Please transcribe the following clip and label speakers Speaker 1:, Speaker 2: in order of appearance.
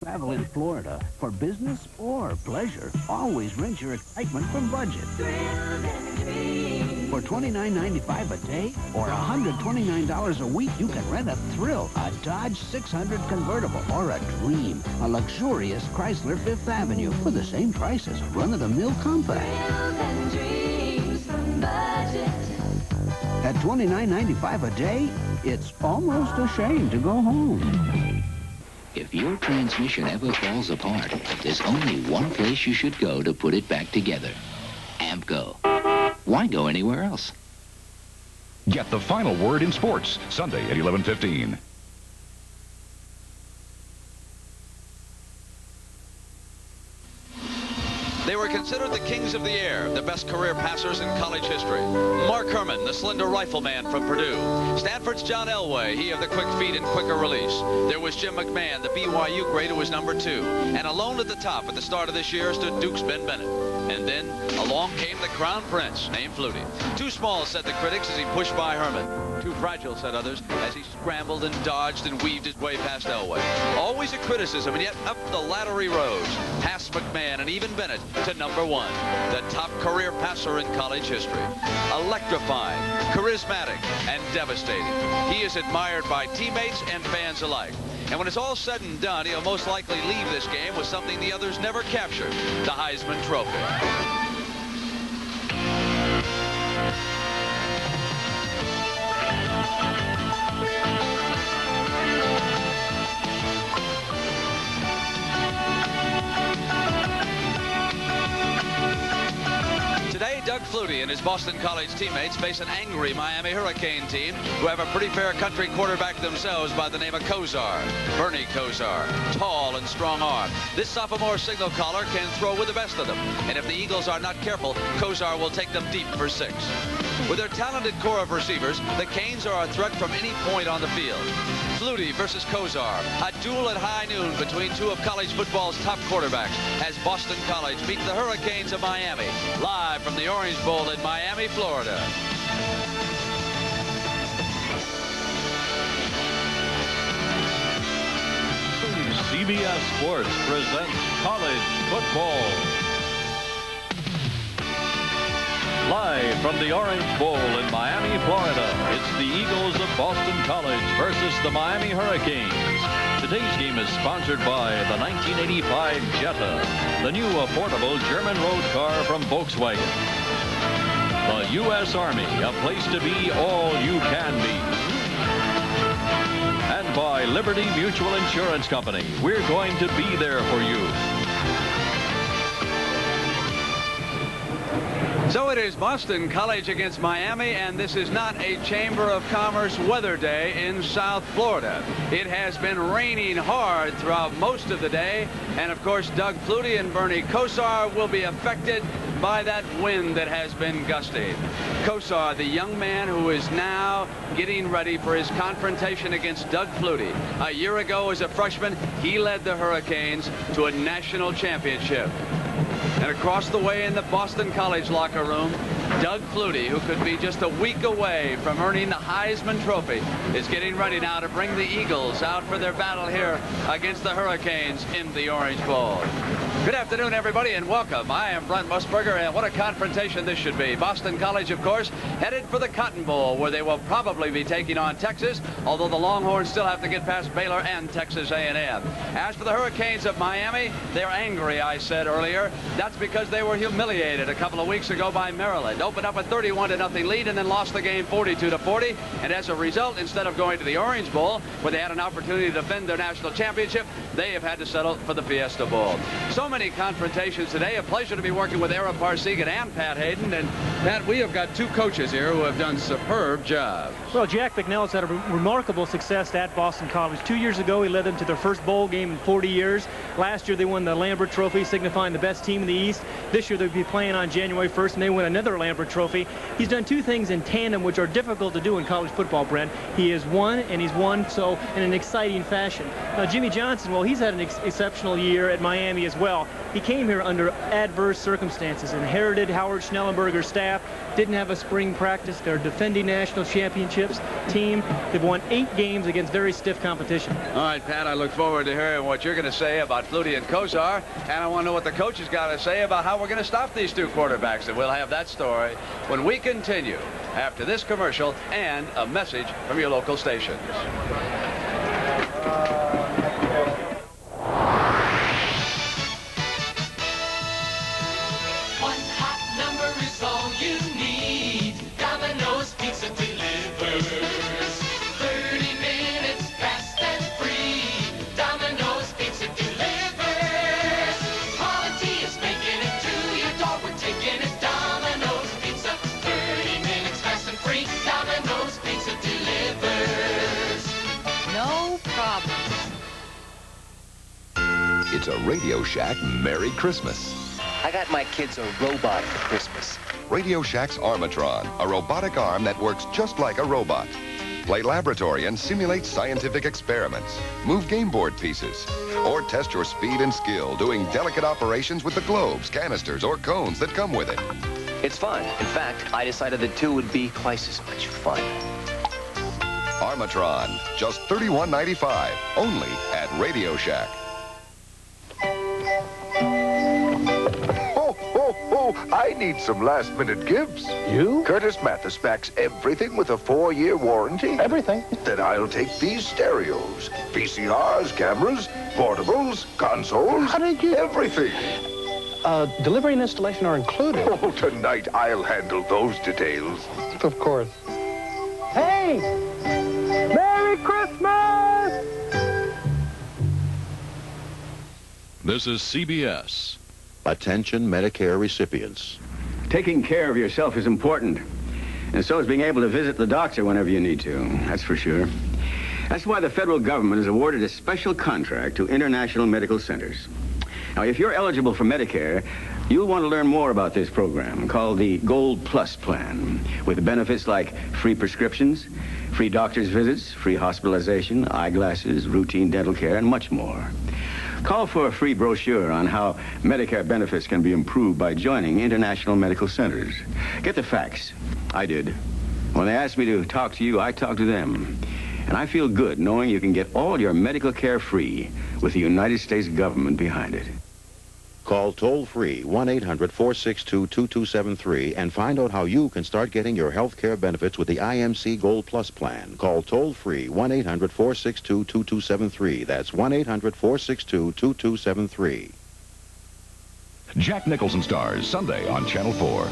Speaker 1: Travel in Florida for business or pleasure. Always rent your excitement from Budget. For $29.95 a day or $129 a week, you can rent a thrill, a Dodge 600 convertible, or a Dream, a luxurious Chrysler Fifth Avenue for the same price as a run-of-the-mill compact. At $29.95 a day, it's almost a shame to go home.
Speaker 2: If your transmission ever falls apart, there's only one place you should go to put it back together. Aamco. Why go anywhere else?
Speaker 3: Get the final word in sports, Sunday at 11:15.
Speaker 4: They were considered the kings of the air, the best career passers in college history. Mark Herman, the slender rifleman from Purdue. Stanford's John Elway, he of the quick feet and quicker release. There was Jim McMahon, the BYU great who was #2. And alone at the top at the start of this year stood Duke's Ben Bennett. And then along came the crown prince named Flutie. Too small, said the critics, as he pushed by Herman. Too fragile, said others, as he scrambled and dodged and weaved his way past Elway. Always a criticism, and yet up the ladder he rose, past McMahon and even Bennett to #1, the top career passer in college history. Electrifying, charismatic, and devastating. He is admired by teammates and fans alike. And when it's all said and done, he'll most likely leave this game with something the others never captured, the Heisman Trophy. Today, Doug Flutie and his Boston College teammates face an angry Miami Hurricane team who have a pretty fair country quarterback themselves by the name of Kosar. Bernie Kosar, tall and strong-armed. This sophomore signal caller can throw with the best of them. And if the Eagles are not careful, Kosar will take them deep for 6. With their talented core of receivers, the Canes are a threat from any point on the field. Flutie versus Kosar, a duel at high noon between two of college football's top quarterbacks as Boston College meet the Hurricanes of Miami, live from the Orange Bowl in Miami, Florida.
Speaker 5: CBS Sports presents college football. Live from the Orange Bowl in Miami, Florida, it's the Eagles of Boston College versus the Miami Hurricanes. Today's game is sponsored by the 1985 Jetta, the new affordable German road car from Volkswagen. The U.S. Army, a place to be all you can be. And by Liberty Mutual Insurance Company, we're going to be there for you.
Speaker 4: So it is Boston College against Miami, and this is not a Chamber of Commerce weather day in South Florida. It has been raining hard throughout most of the day, and of course Doug Flutie and Bernie Kosar will be affected by that wind that has been gusty. Kosar, the young man who is now getting ready for his confrontation against Doug Flutie. A year ago as a freshman, he led the Hurricanes to a national championship. And across the way in the Boston College locker room, Doug Flutie, who could be just a week away from earning the Heisman Trophy, is getting ready now to bring the Eagles out for their battle here against the Hurricanes in the Orange Bowl. Good afternoon, everybody, and welcome. I am Brent Musberger, and what a confrontation this should be. Boston College, of course, headed for the Cotton Bowl, where they will probably be taking on Texas, although the Longhorns still have to get past Baylor and Texas A&M. As for the Hurricanes of Miami, they're angry, I said earlier. That's because they were humiliated a couple of weeks ago by Maryland. Opened up a 31-0 lead and then lost the game 42-40. And as a result, instead of going to the Orange Bowl, where they had an opportunity to defend their national championship, they have had to settle for the Fiesta Bowl. So many confrontations today. A pleasure to be working with Ara Parseghian and Pat Haden. And Pat, we have got two coaches here who have done superb jobs.
Speaker 6: Well, Jack McNeil's had a remarkable success at Boston College. 2 years ago, he led them to their first bowl game in 40 years. Last year, they won the Lambert Trophy, signifying the best team in the East. This year, they'll be playing on January 1st, and they win another Lambert Trophy. He's done two things in tandem which are difficult to do in college football, Brent. He has won, and he's won so in an exciting fashion. Now, Jimmy Johnson, well, he's had an exceptional year at Miami as well. He came here under adverse circumstances, inherited Howard Schnellenberger's staff, didn't have a spring practice. They're a defending national championships team. They've won 8 games against very stiff competition.
Speaker 4: All right, Pat, I look forward to hearing what you're going to say about Flutie and Kozar, and I want to know what the coach has got to say about how we're going to stop these 2 quarterbacks, and we'll have that story when we continue after this commercial and a message from your local stations.
Speaker 7: One hot number is all you need. Domino's Pizza delivers. 30 minutes fast and free. Domino's Pizza delivers. Quality is making it to your door. We're taking it. Domino's Pizza. 30 minutes fast and free. Domino's Pizza delivers.
Speaker 8: No problem.
Speaker 3: It's a Radio Shack Merry Christmas.
Speaker 9: I got my kids a robot for Christmas.
Speaker 3: Radio Shack's Armatron, a robotic arm that works just like a robot. Play laboratory and simulate scientific experiments. Move game board pieces. Or test your speed and skill doing delicate operations with the globes, canisters, or cones that come with it.
Speaker 9: It's fun. In fact, I decided the 2 would be twice as much fun.
Speaker 3: Armatron, just $31.95, only at Radio Shack.
Speaker 10: I need some last-minute gifts.
Speaker 11: You?
Speaker 10: Curtis Mathis backs everything with a 4-year warranty.
Speaker 11: Everything?
Speaker 10: Then I'll take these stereos, VCRs, cameras, portables, consoles.
Speaker 11: How did you?
Speaker 10: Everything.
Speaker 11: Delivery and installation are included.
Speaker 10: Oh, tonight I'll handle those details.
Speaker 11: Of course. Hey! Merry Christmas!
Speaker 5: This is CBS.
Speaker 12: Attention Medicare recipients.
Speaker 13: Taking care of yourself is important, and so is being able to visit the doctor whenever you need to, that's for sure. That's why the federal government has awarded a special contract to international medical centers. Now, if you're eligible for Medicare, you'll want to learn more about this program called the Gold Plus Plan, with benefits like free prescriptions, free doctor's visits, free hospitalization, eyeglasses, routine dental care, and much more. Call for a free brochure on how Medicare benefits can be improved by joining international medical centers. Get the facts. I did. When they asked me to talk to you, I talked to them. And I feel good knowing you can get all your medical care free with the United States government behind it.
Speaker 12: Call toll-free 1-800-462-2273 and find out how you can start getting your health care benefits with the IMC Gold Plus plan. Call toll-free 1-800-462-2273. That's 1-800-462-2273.
Speaker 3: Jack Nicholson stars Sunday on Channel 4.